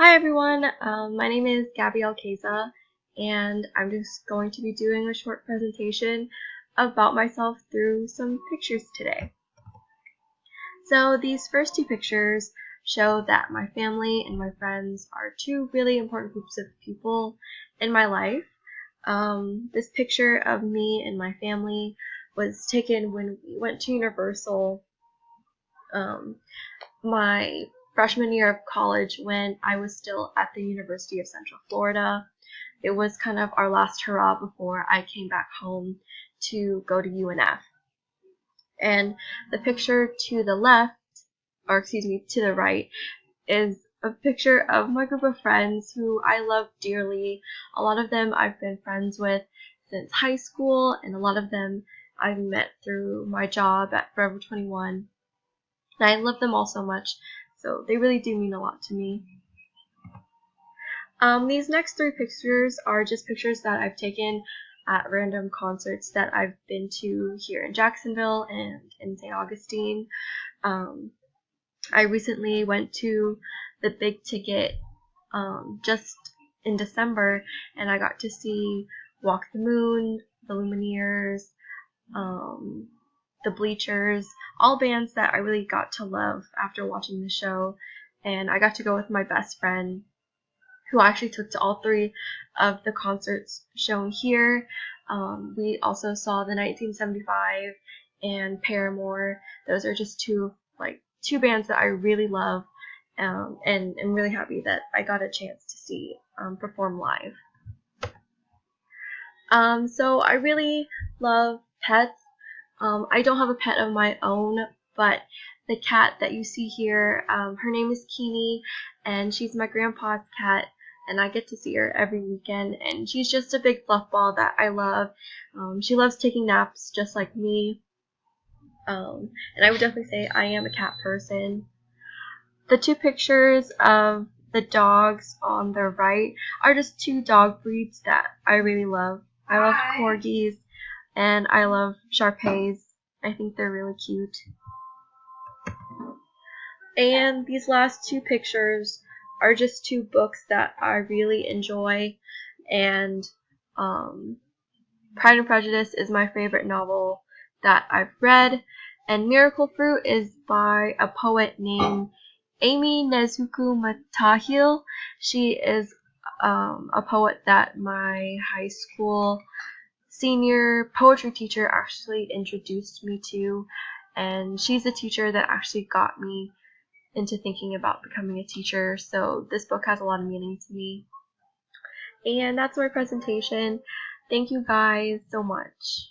Hi everyone, my name is Gabby Alceza, and I'm just going to be doing a short presentation about myself through some pictures today. So these first two pictures show that my family and my friends are two really important groups of people in my life. This picture of me and my family was taken when we went to Universal my freshman year of college when I was still at the University of Central Florida. It was kind of our last hurrah before I came back home to go to UNF. And the picture to the left, or excuse me, to the right, is a picture of my group of friends who I love dearly. A lot of them I've been friends with since high school, and a lot of them I've met through my job at Forever 21. And I love them all so much, so they really do mean a lot to me. These next three pictures are just pictures that I've taken at random concerts that I've been to here in Jacksonville and in St. Augustine. I recently went to the Big Ticket just in December, and I got to see Walk the Moon, the Lumineers, the Bleachers, all bands that I really got to love after watching the show. And I got to go with my best friend, who I actually took to all three of the concerts shown here. We also saw the 1975 and Paramore. Those are just two bands that I really love, and I'm really happy that I got a chance to see perform live. So I really love pets. I don't have a pet of my own, but the cat that you see here, her name is Keenie, and she's my grandpa's cat, and I get to see her every weekend, and she's just a big fluff ball that I love. She loves taking naps just like me, and I would definitely say I am a cat person. The two pictures of the dogs on the right are just two dog breeds that I really love. I love corgis, and I love Shar-Peis. I think they're really cute. And these last two pictures are just two books that I really enjoy, and Pride and Prejudice is my favorite novel that I've read, and Miracle Fruit is by a poet named Amy Nezuko Matahil. She is a poet that my high school senior poetry teacher actually introduced me to, and she's a teacher that actually got me into thinking about becoming a teacher, so this book has a lot of meaning to me. And that's my presentation. Thank you guys so much.